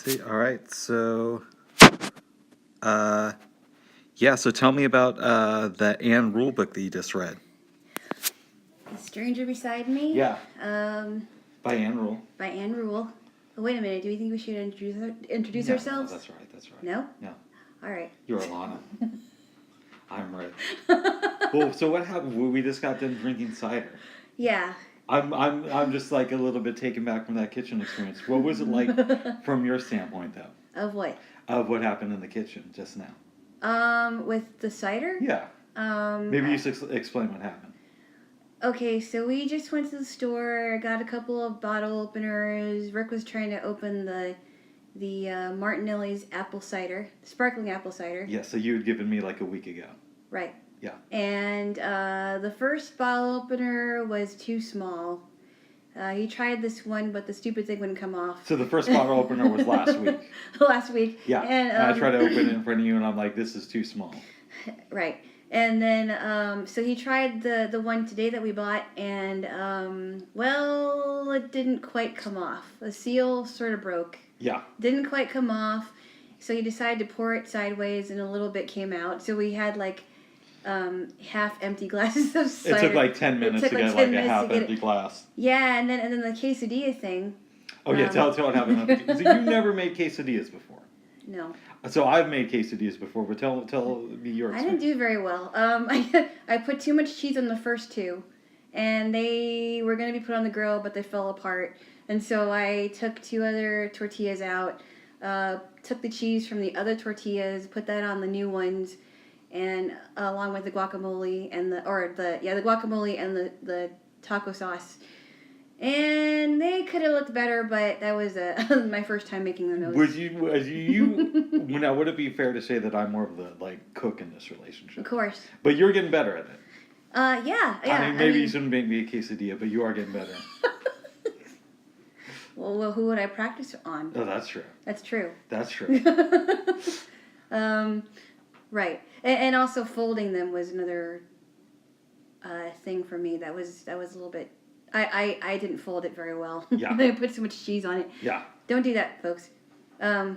See, all right. So, uh, yeah. So tell me about the Anne Rule book that you just read. The Stranger Beside Me. Yeah. By Anne Rule. By Anne Rule. Oh, wait a minute. Do you think we should introduce ourselves? No, that's right. That's right. No? No. All right. You're Alana. I'm Ray. Well, so what happened? We just got done drinking cider. Yeah. I'm just like a little bit taken back from that kitchen experience. What was it like from your standpoint, though? Of what? Of what happened in the kitchen just now. With the cider? Yeah. Maybe you should explain what happened. Okay, so we just went to the store, got a couple of bottle openers. Rick was trying to open the Martinelli's apple cider, sparkling apple cider. Yeah, so you had given me like a week ago. Right. Yeah. And the first bottle opener was too small. He tried this one, but the stupid thing wouldn't come off. So the first bottle opener was last week. Last week. Yeah. And I tried to open it in front of you, and I'm like, this is too small. Right. And then, so he tried the one today that we bought, and, well, it didn't quite come off. The seal sort of broke. Yeah. Didn't quite come off. So he decided to pour it sideways, and a little bit came out. So we had, like, half-empty glasses of cider. It took, like, 10 minutes to get, like, a half-empty glass. Yeah, and then the quesadilla thing. Oh, yeah, tell what happened. So you never made quesadillas before? No. So I've made quesadillas before, but tell me your experience. I didn't do very well. I put too much cheese on the first two, and they were going to be put on the grill, but they fell apart. And so I took 2 other tortillas out, took the cheese from the other tortillas, put that on the new ones, and along with the guacamole and the guacamole and the taco sauce. And they could have looked better, but that was my first time making those. Now, would it be fair to say that I'm more of the cook in this relationship? Of course. But you're getting better at it. Yeah. I mean, maybe you shouldn't make me a quesadilla, but you are getting better. Well, who would I practice on? Oh, that's true. That's true. That's true. Right. And also folding them was another thing for me. That was a little bit. I didn't fold it very well. Yeah. I put so much cheese on it. Yeah. Don't do that, folks. But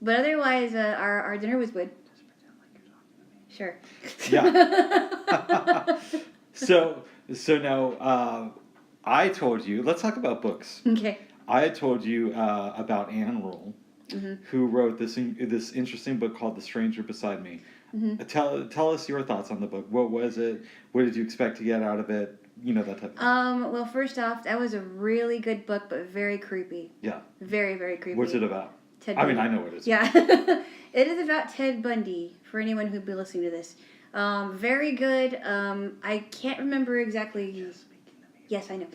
otherwise, our dinner was good. Just pretend like you're talking to me. Sure. Yeah. So now, I told you. Let's talk about books. Okay. I told you about Anne Rule, who wrote this interesting book called The Stranger Beside Me. Mm-hmm. Tell us your thoughts on the book. What was it? What did you expect to get out of it? You know, that type of thing. Well, first off, that was a really good book, but very creepy. Yeah. Very, very creepy. What's it about? Ted Bundy. I mean, I know what it is. Yeah. It is about Ted Bundy, for anyone who'd be listening to this. Very good. I can't remember exactly. Yes, I know.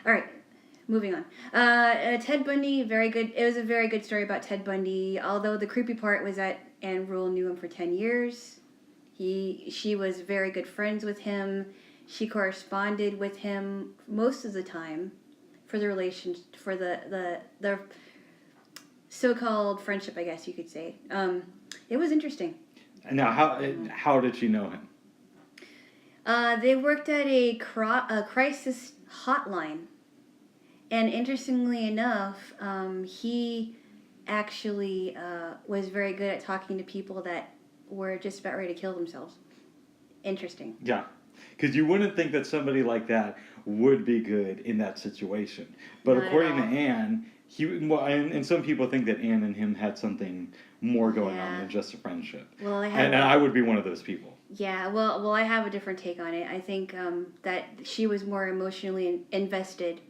All right. Moving on. Ted Bundy, very good. It was a very good story about Ted Bundy, although the creepy part was that Anne Rule knew him for 10 years. She was very good friends with him. She corresponded with him most of the time for the the so-called friendship, I guess you could say. It was interesting. Now, how did she know him? They worked at a crisis hotline. And interestingly enough, he actually was very good at talking to people that were just about ready to kill themselves. Interesting. Yeah. Because you wouldn't think that somebody like that would be good in that situation. But Not according to Anne, and some people think that Anne and him had something more going on than just a friendship. Well, and I would be one of those people. Yeah, well, I have a different take on it. I think that she was more emotionally invested.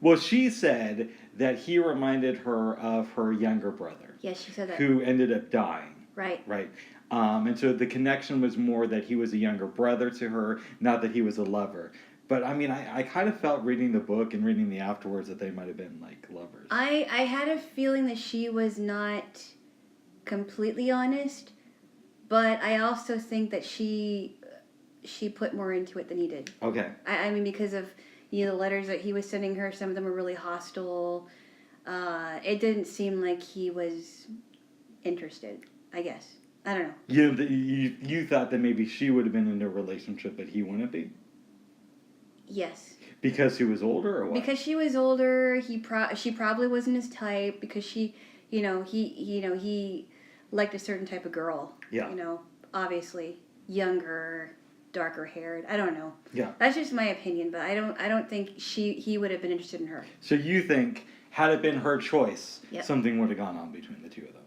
Well, she said that he reminded her of her younger brother. Yes, she said that. Who ended up dying. Right. Right. And so the connection was more that he was a younger brother to her, not that he was a lover. But, I mean, I kind of felt reading the book and reading the afterwards that they might have been, lovers. I had a feeling that she was not completely honest, but I also think that she put more into it than he did. Okay. I mean, because of, the letters that he was sending her, some of them were really hostile. It didn't seem like he was interested, I guess. I don't know. You thought that maybe she would have been in a relationship, but he wouldn't be? Yes. Because he was older, or what? Because she was older, she probably wasn't his type. Because he liked a certain type of girl. Yeah. Obviously younger, darker haired. I don't know. Yeah. That's just my opinion, but I don't think he would have been interested in her. So you think, had it been her choice, Yep. something would have gone on between the two of them?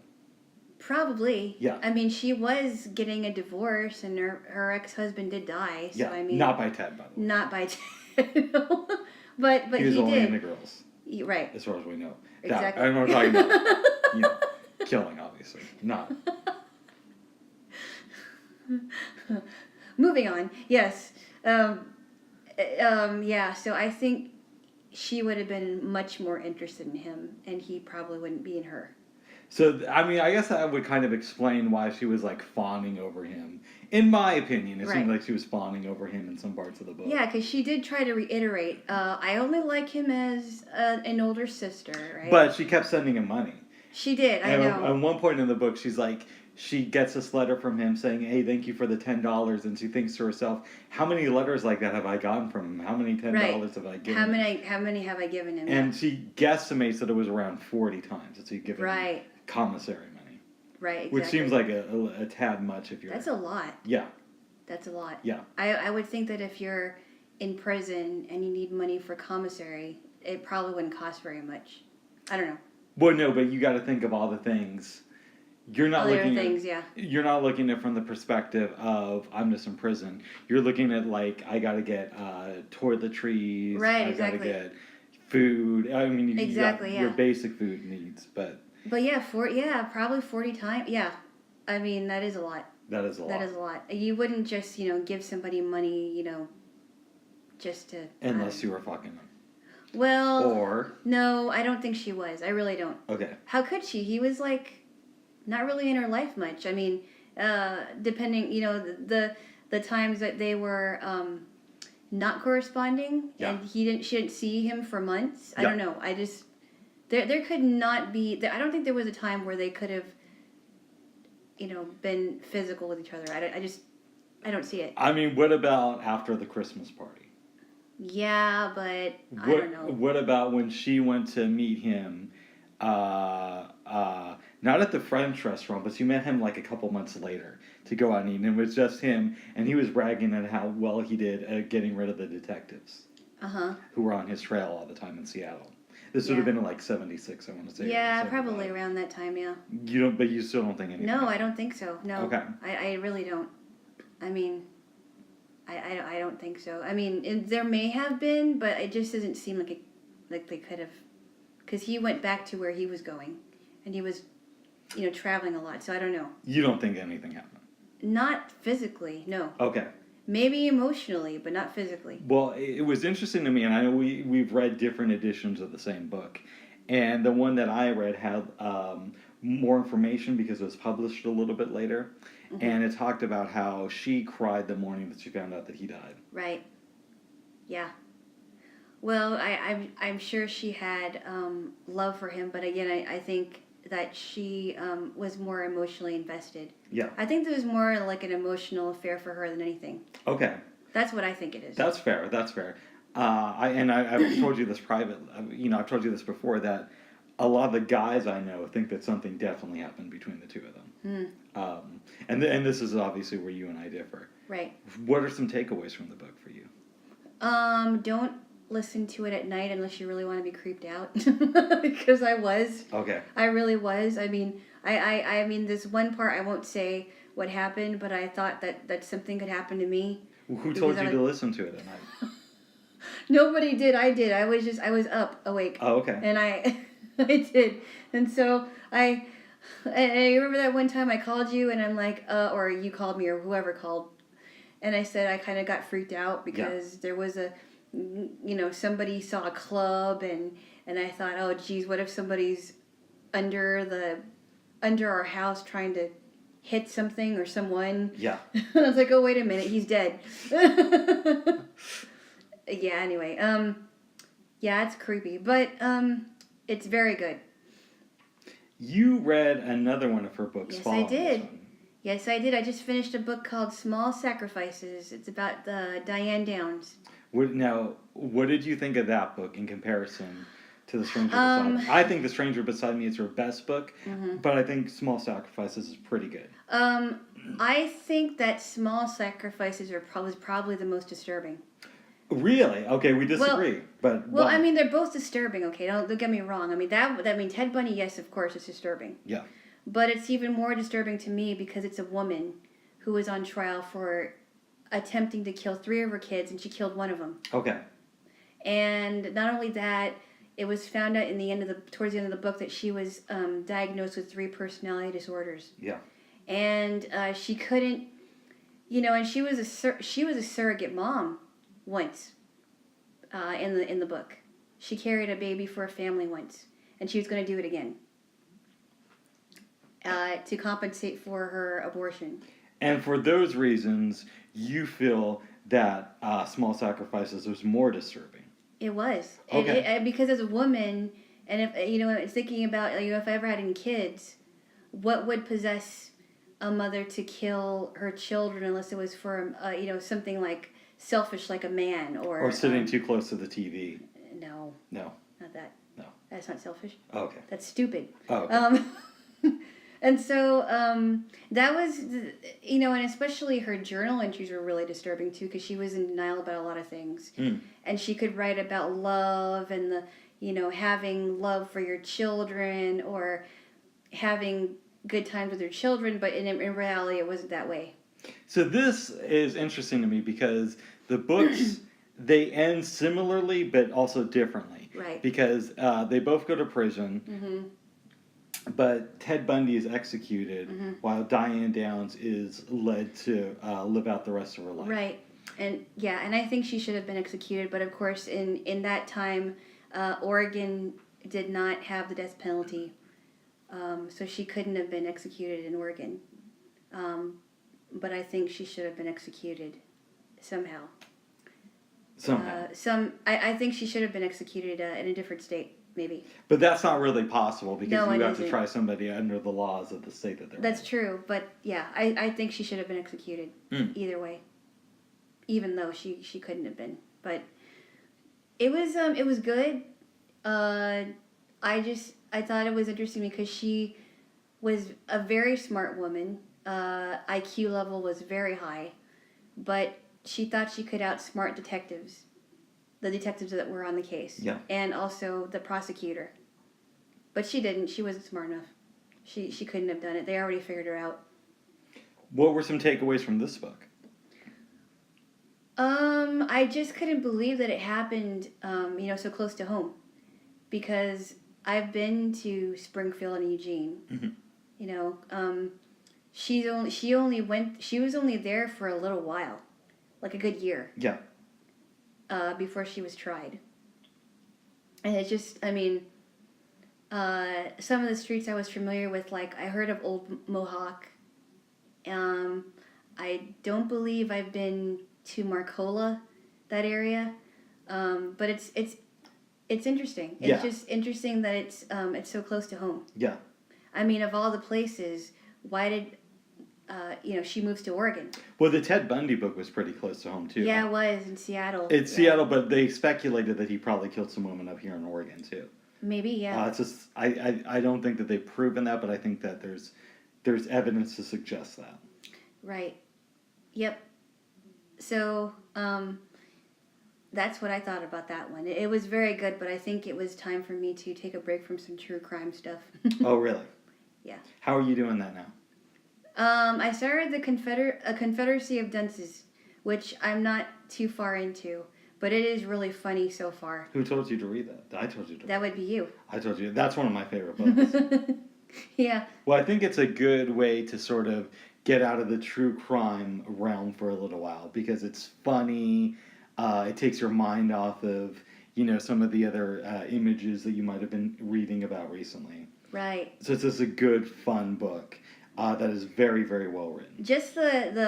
Probably. Yeah. I mean, she was getting a divorce, and her ex-husband did die. So Yeah. I mean, Not by Ted, by the way. not by Ted. No. But he was only did. into girls. Right. As far as we know. Exactly. I don't know what I'm talking about. Killing, obviously. Not. Moving on. Yes. Yeah. So I think she would have been much more interested in him, and he probably wouldn't be in her. So, I mean, I guess that would kind of explain why she was, like, fawning over him. In my opinion, it seemed like she was fawning over him in some parts of the book. Yeah, because she did try to reiterate, I only like him as an older sister, right? But she kept sending him money. She did, I know. At one point in the book, she's like, she gets this letter from him saying, hey, thank you for the $10, and she thinks to herself, how many letters like that have I gotten from him? How many $10 have I given him? How many have I given him? And she guesstimates that it was around 40 times that she'd given him commissary money. Right, exactly. Which seems like a tad much if you're... That's a lot. Yeah. That's a lot. Yeah. I would think that if you're in prison and you need money for commissary, it probably wouldn't cost very much. I don't know. Well, no, but you got to think of all the things. You're not looking at, You're not looking at it from the perspective of I'm just in prison. You're looking at like I got to get toiletries. Right. I exactly. got to get food. I mean, you got yeah. your basic food needs, but. But yeah, probably 40 times. Yeah, I mean that is a lot. That is a lot. That is a lot. You wouldn't just give somebody money just to. Unless you were fucking them. Well. Or. No, I don't think she was. I really don't. Okay. How could she? He was like. Not really in her life much. I mean, depending, the times that they were not corresponding, and she didn't see him for months. I don't know. I just there could not be. I don't think there was a time where they could have, been physical with each other. I don't see it. I mean, what about after the Christmas party? Yeah, but I don't know. What about when she went to meet him? Not at the French restaurant, but she met him like a couple months later to go out and eat, and it was just him, and he was bragging at how well he did at getting rid of the detectives who were on his trail all the time in Seattle. This would have been like 76, I want to say. Yeah, probably around that time, yeah. But you still don't think anything? No, I don't think so. No. Okay. I really don't. I mean, I don't think so. I mean, there may have been, but it just doesn't seem like they could have, because he went back to where he was going, and he was, traveling a lot. So I don't know. You don't think anything happened? Not physically, no. Okay. Maybe emotionally, but not physically. Well, it was interesting to me, and I know we've read different editions of the same book, and the one that I read had more information because it was published a little bit later, and it talked about how she cried the morning that she found out that he died. Right. Yeah. Well, I'm sure she had love for him, but again, I think that she was more emotionally invested. Yeah. I think there was more like an emotional affair for her than anything. Okay. That's what I think it is. That's fair. I've told you this I've told you this before, that a lot of the guys I know think that something definitely happened between the two of them. And this is obviously where you and I differ. Right. What are some takeaways from the book for you? Don't listen to it at night unless you really want to be creeped out. Because I was. Okay. I really was. I mean, I mean, this one part, I won't say what happened, but I thought that something could happen to me. Who told you to listen to it at night? Nobody did. I did. I was up, awake. Oh, okay. And I did. And so I remember that one time I called you and I'm like, or you called me or whoever called. And I said I kind of got freaked out because there was somebody saw a club and I thought, oh geez, what if somebody's under our house trying to hit something or someone? Yeah. I was like, oh wait a minute, he's dead. Yeah, anyway. Yeah, it's creepy, but it's very good. You read another one of her books. Yes, I did. Yes, I did. I just finished a book called Small Sacrifices. It's about Diane Downs. What did you think of that book in comparison to The Stranger Beside Me? I think The Stranger Beside Me is her best book, but I think Small Sacrifices is pretty good. I think that Small Sacrifices are probably the most disturbing. Really? Okay, we disagree. But I mean, they're both disturbing. Okay, don't get me wrong. I mean Ted Bundy. Yes, of course, it's disturbing. Yeah. But it's even more disturbing to me because it's a woman who was on trial for attempting to kill 3 of her kids, and she killed one of them. Okay. And not only that, it was found out towards the end of the book that she was diagnosed with 3 personality disorders. Yeah. And she couldn't, and she was a surrogate mom once. In the book, she carried a baby for a family once, and she was going to do it again to compensate for her abortion. And for those reasons, you feel that Small Sacrifices was more disturbing. It was. Okay. Because as a woman, and if thinking about if I ever had any kids, what would possess a mother to kill her children unless it was for something like selfish, like a man or sitting too close to the TV. No, not that. No, that's not selfish. Okay, that's stupid. Oh, okay. And so that was, and especially her journal entries were really disturbing too, because she was in denial about a lot of things. And she could write about love and having love for your children or having good times with your children, but in reality it wasn't that way. So this is interesting to me because the books, they end similarly but also differently. Right. Because they both go to prison. But Ted Bundy is executed while Diane Downs is led to live out the rest of her life. Right. And I think she should have been executed. But of course, in that time, Oregon did not have the death penalty. So she couldn't have been executed in Oregon. But I think she should have been executed somehow. I think she should have been executed in a different state. Maybe. But that's not really possible because you have to try somebody under the laws of the state that they're That's true, but yeah, I think she should have been executed either way. Even though she couldn't have been. But it was good. I thought it was interesting because she was a very smart woman. IQ level was very high, but she thought she could outsmart detectives. The detectives that were on the case. Yeah. And also the prosecutor. But she didn't. She wasn't smart enough. She couldn't have done it. They already figured her out. What were some takeaways from this book? I just couldn't believe that it happened, so close to home. Because I've been to Springfield and Eugene. She was only there for a little while. Like a good year. Yeah. Before she was tried. And it just, some of the streets I was familiar with, like, I heard of Old Mohawk. I don't believe I've been to Marcola, that area. But it's interesting. It's just interesting that it's so close to home. Yeah. I mean, of all the places, why did... she moves to Oregon. Well, the Ted Bundy book was pretty close to home, too. Yeah, it was in Seattle. It's Seattle, but they speculated that he probably killed some women up here in Oregon, too. Maybe, yeah. It's just, I don't think that they've proven that, but I think that there's evidence to suggest that. Right. Yep. So, that's what I thought about that one. It was very good, but I think it was time for me to take a break from some true crime stuff. Oh, really? Yeah. How are you doing that now? I started a Confederacy of Dunces, which I'm not too far into, but it is really funny so far. Who told you to read that? I told you to read that. Would be you. I told you. That's one of my favorite books. Yeah. Well, I think it's a good way to sort of get out of the true crime realm for a little while because it's funny. It takes your mind off of, some of the other images that you might have been reading about recently. Right. So it's just a good, fun book. That is very, very well written. Just the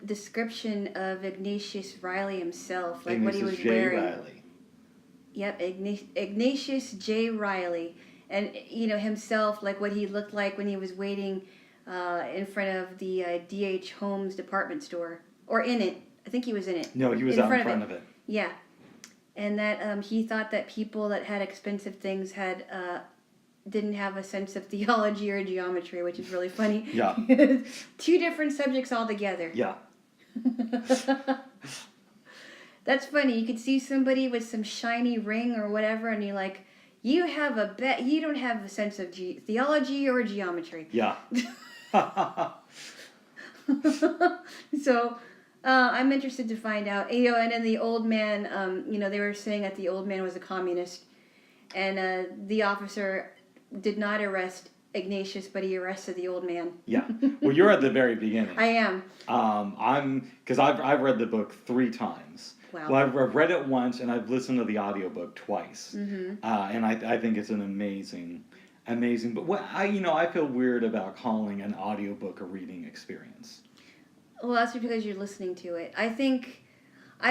description of Ignatius Riley himself, like what he was wearing. Riley. Yep, Ignatius J. Riley, and himself, like what he looked like when he was waiting in front of the D.H. Holmes department store, or in it. I think he was in it. No, he was out in front of it. Yeah. And that he thought that people that had expensive things had didn't have a sense of theology or geometry, which is really funny. Yeah. 2 different subjects altogether. Yeah. That's funny. You could see somebody with some shiny ring or whatever, and you're like, you don't have a sense of theology or geometry. Yeah. So, I'm interested to find out. You know, and then the old man, they were saying that the old man was a communist, and the officer did not arrest Ignatius, but he arrested the old man. Yeah. Well, you're at the very beginning. I am. Because I've read the book 3 times. Wow. Well, I've read it once, and I've listened to the audiobook twice. Mm-hmm. And I think it's an amazing. But I feel weird about calling an audiobook a reading experience. Well, that's because you're listening to it. I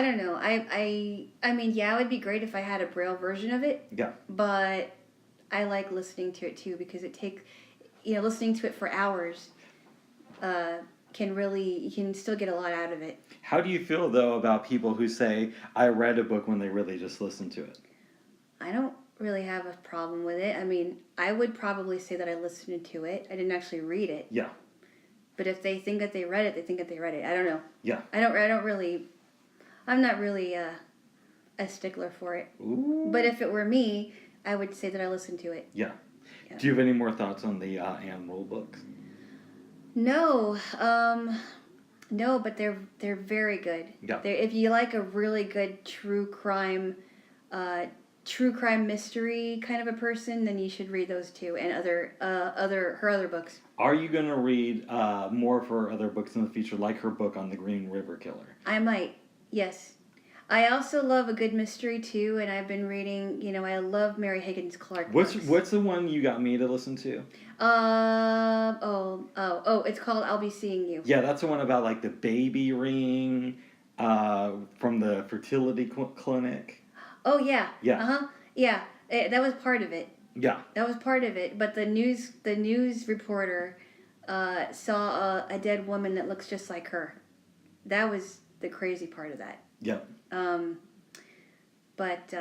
don't know. I mean, yeah, it would be great if I had a Braille version of it. Yeah. But I like listening to it too because listening to it for hours you can still get a lot out of it. How do you feel, though, about people who say, I read a book when they really just listened to it? I don't really have a problem with it. I mean, I would probably say that I listened to it. I didn't actually read it. Yeah. But if they think that they read it, they think that they read it. I don't know. Yeah. I'm not really a stickler for it. Ooh. But if it were me, I would say that I listened to it. Yeah. Do you have any more thoughts on the Anne Rule books? No. No, but they're very good. Yeah. If you like a really good true crime mystery kind of a person, then you should read those 2 and her other books. Are you going to read more of her other books in the future, like her book on the Green River Killer? I might, yes. I also love a good mystery too, and I've been reading. I love Mary Higgins Clark. What's the one you got me to listen to? It's called I'll Be Seeing You. Yeah, that's the one about like the baby ring from the fertility clinic. Oh yeah. Yeah. Yeah. That was part of it. Yeah. That was part of it, but the news reporter saw a dead woman that looks just like her. That was the crazy part of that. Yep. But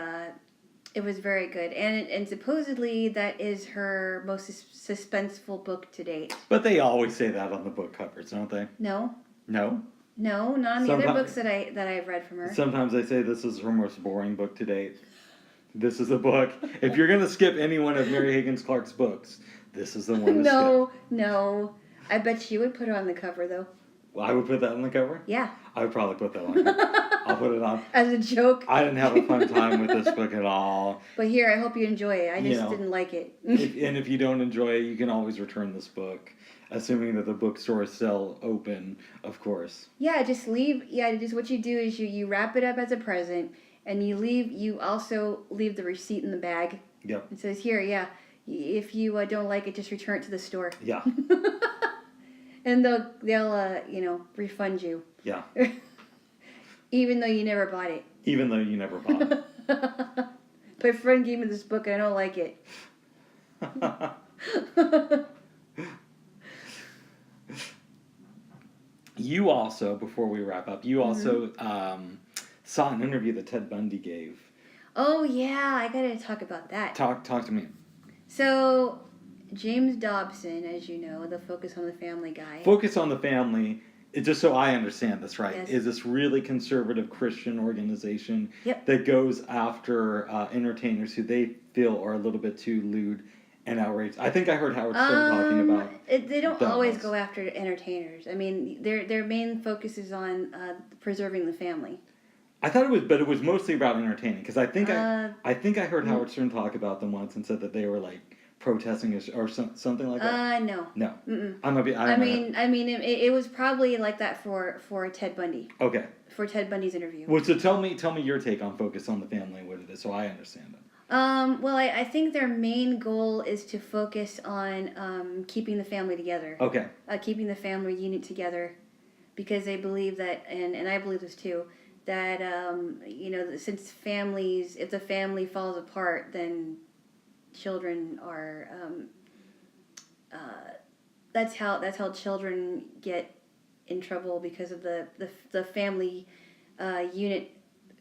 it was very good, and supposedly that is her most suspenseful book to date. But they always say that on the book covers, don't they? No. No? No, not on the other books that I've read from her. Sometimes they say this is her most boring book to date. This is a book. If you're going to skip any one of Mary Higgins Clark's books, this is the one to skip. No. I bet you would put her on the cover, though. Well, I would put that on the cover? Yeah. I would probably put that on the cover. I'll put it on. As a joke? I didn't have a fun time with this book at all. But here, I hope you enjoy it. I just didn't like it. If you don't enjoy it, you can always return this book. Assuming that the bookstore is still open, of course. Yeah, just leave. Yeah, just what you do is you wrap it up as a present, and you also leave the receipt in the bag. Yep. It says here, yeah, if you don't like it, just return it to the store. Yeah. And they'll refund you. Yeah. Even though you never bought it. Even though you never bought it. My friend gave me this book and I don't like it. You also, before we wrap up, saw an interview that Ted Bundy gave. Oh yeah, I gotta talk about that. Talk to me. So, James Dobson, as you know, the Focus on the Family guy. Focus on the Family, just so I understand this right, yes. is this really conservative Christian organization yep. that goes after entertainers who they feel are a little bit too lewd and outrageous. I think I heard Howard Stern talking about they don't always go after entertainers. I mean, their main focus is on preserving the family. I thought it was mostly about entertaining because I think I heard Howard Stern talk about them once and said that they were like protesting or something like that. No. Mm-mm. I mean, it was probably like that for Ted Bundy. Okay. For Ted Bundy's interview. Well, so tell me your take on Focus on the Family and what it is, so I understand it. Well, I think their main goal is to focus on keeping the family together. Okay. Keeping the family unit together, because they believe that, and I believe this too, that since if the family falls apart, then children are that's how children get in trouble because of the family unit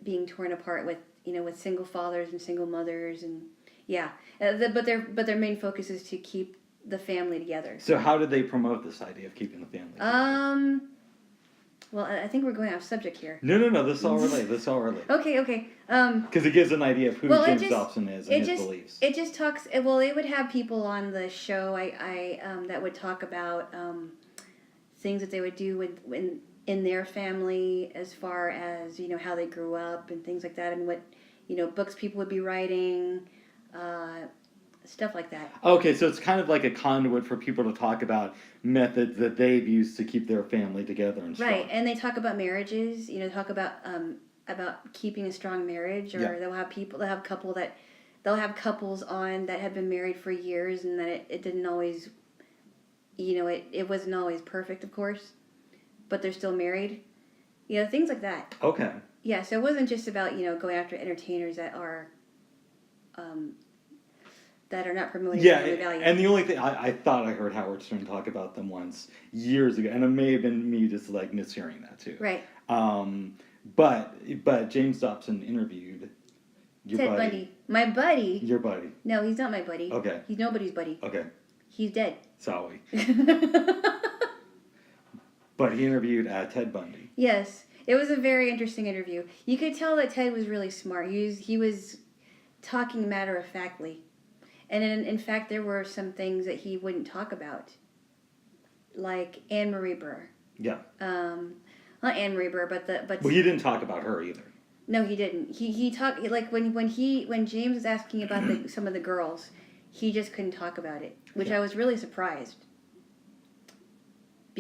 being torn apart with with single fathers and single mothers, and yeah, but their main focus is to keep the family together. So how did they promote this idea of keeping the family together? Well, I think we're going off subject here. No. This all related. Okay. Because it gives an idea of who James Dobson is and his beliefs. It just talks. Well, they would have people on the show. That would talk about things that they would do in their family, as far as how they grew up and things like that, and what books people would be writing, stuff like that. Okay, so it's kind of like a conduit for people to talk about methods that they've used to keep their family together and stuff. Right, and they talk about marriages. Talk about keeping a strong marriage, or they'll have couples on that have been married for years, and that it didn't always, it wasn't always perfect, of course, but they're still married. Things like that. Okay. Yeah, so it wasn't just about going after entertainers that are not promoting family values. And the only thing I thought I heard Howard Stern talk about them once years ago, and it may have been me just like mishearing that too. Right. But James Dobson interviewed your Ted buddy. Bundy. My buddy. Your buddy. No, he's not my buddy. Okay. He's nobody's buddy. Okay. He's dead. Sorry. But he interviewed Ted Bundy. Yes. It was a very interesting interview. You could tell that Ted was really smart. He was talking matter-of-factly. And in fact, there were some things that he wouldn't talk about. Like Anne Marie Burr. Yeah. Not Anne Marie Burr, but Well, he didn't talk about her either. No, he didn't. He talked, like, when James was asking about some of the girls, he just couldn't talk about it, which I was really surprised.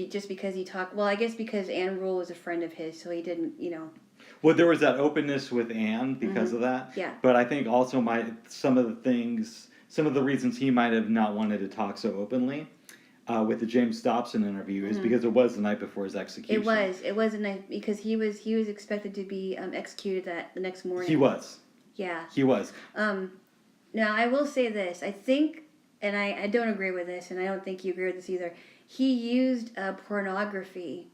Just because he talked... Well, I guess because Anne Rule was a friend of his, so he didn't, Well, there was that openness with Anne because of that. Yeah. But I think also some of the reasons he might have not wanted to talk so openly with the James Dobson interview is because it was the night before his execution. It was a night, because he was expected to be executed the next morning. He was. Yeah. He was. Now, I will say this. I think, and I don't agree with this, and I don't think you agree with this either, he used pornography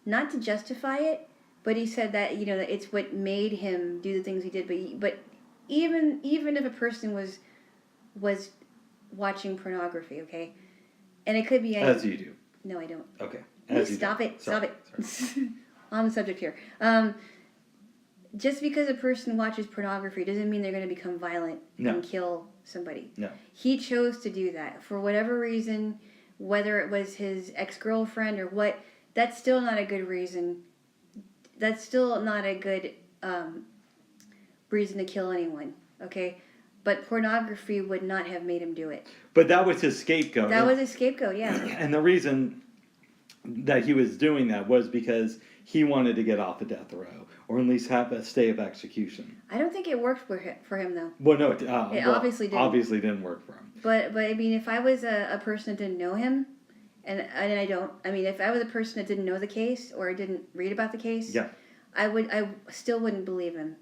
not to justify it, but he said that, that it's what made him do the things he did. But even if a person was watching pornography, okay, and it could be any... As you do. No, I don't. Okay. Stop it. Sorry. On the subject here. Just because a person watches pornography doesn't mean they're going to become violent and kill somebody. No. He chose to do that for whatever reason, whether it was his ex-girlfriend or what. That's still not a good reason. That's still not a good reason to kill anyone. Okay. But pornography would not have made him do it. But that was his scapegoat. That was his scapegoat, yeah. And the reason that he was doing that was because he wanted to get off the death row, or at least have a stay of execution. I don't think it worked for him though. Well, no, it obviously didn't. Obviously didn't work for him. But I mean, if I was a person that didn't know him, and I don't, I mean, if I was a person that didn't know the case or didn't read about the case, I still wouldn't believe him.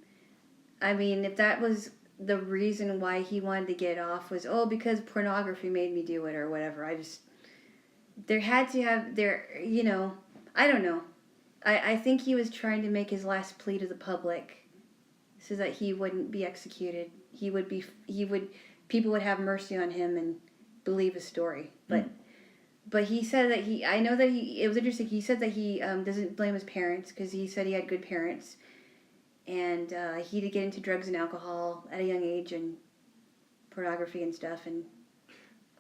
I mean, if that was the reason why he wanted to get off was, because pornography made me do it or whatever. There had to have, I don't know. I think he was trying to make his last plea to the public so that he wouldn't be executed. People would have mercy on him and believe his story. But he said that it was interesting, he said that he doesn't blame his parents because he said he had good parents. And he did get into drugs and alcohol at a young age and pornography and stuff, and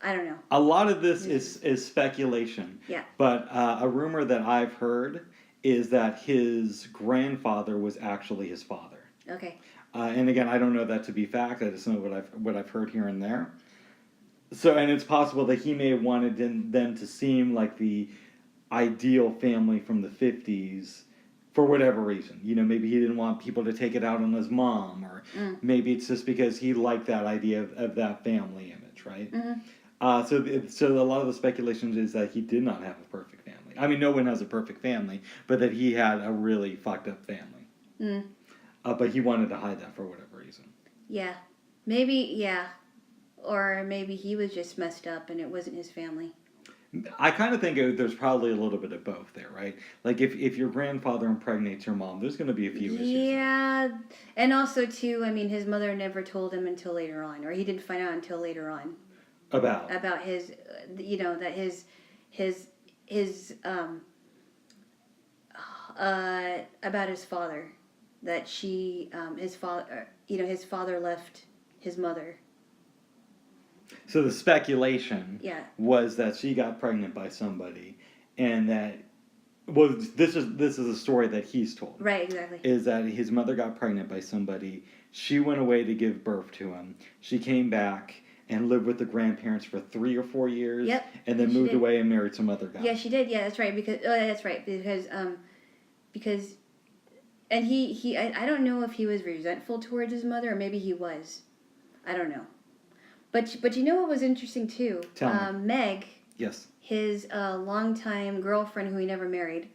I don't know. A lot of this is speculation. Yeah. But a rumor that I've heard is that his grandfather was actually his father. Okay. And again, I don't know that to be fact. I just know what I've heard here and there. So, and it's possible that he may have wanted them to seem like the ideal family from the 50s. For whatever reason. Maybe he didn't want people to take it out on his mom, or maybe it's just because he liked that idea of that family image, right? Mm-hmm. So a lot of the speculation is that he did not have a perfect family. I mean, no one has a perfect family, but that he had a really fucked up family. But he wanted to hide that for whatever reason. Yeah. Maybe, yeah. Or maybe he was just messed up and it wasn't his family. I kind of think there's probably a little bit of both there, right? Like if your grandfather impregnates your mom, there's going to be a few issues. Yeah, and also too, I mean, his mother never told him until later on, or he didn't find out until later on about his, that his about his father, that his father left his mother. So the speculation Yeah. was that she got pregnant by somebody, and that this is a story that he's told. Right, exactly. Is that his mother got pregnant by somebody? She went away to give birth to him. She came back and lived with the grandparents for 3 or 4 years. Yep. And then moved away and married some other guy. Yeah, she did. Yeah, that's right. Because and I don't know if he was resentful towards his mother, or maybe he was. I don't know. But you know what was interesting too? Tell me. Meg. Yes. His longtime girlfriend who he never married.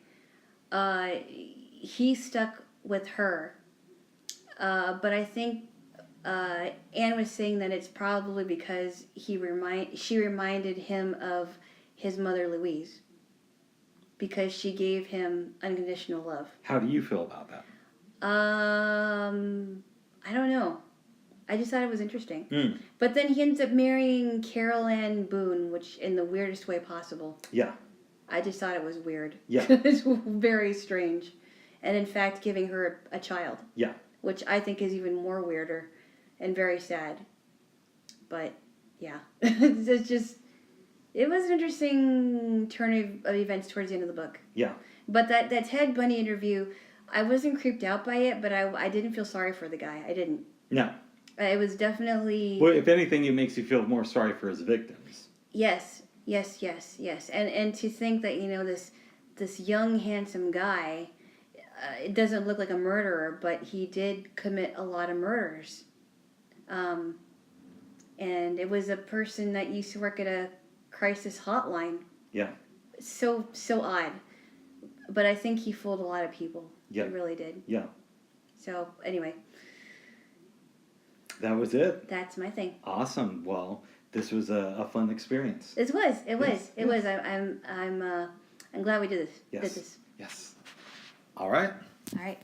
He stuck with her. But I think Anne was saying that it's probably because she reminded him of his mother Louise. Because she gave him unconditional love. How do you feel about that? I don't know. I just thought it was interesting. Mm. But then he ends up marrying Carol Ann Boone, which in the weirdest way possible. Yeah. I just thought it was weird. Yeah. It's very strange. And in fact, giving her a child. Yeah. Which I think is even more weirder and very sad. But, yeah. It's just... It was an interesting turn of events towards the end of the book. Yeah. But that Ted Bundy interview, I wasn't creeped out by it, but I didn't feel sorry for the guy. I didn't. No. It was definitely... Well, if anything, it makes you feel more sorry for his victims. Yes. And to think that, this young, handsome guy, it doesn't look like a murderer, but he did commit a lot of murders. And it was a person that used to work at a crisis hotline. Yeah. So odd. But I think he fooled a lot of people. Yeah. He really did. Yeah. So, anyway. That was it. That's my thing. Awesome. Well, this was a fun experience. It was. I'm glad we did this. Yes. Did this. Yes. All right. All right.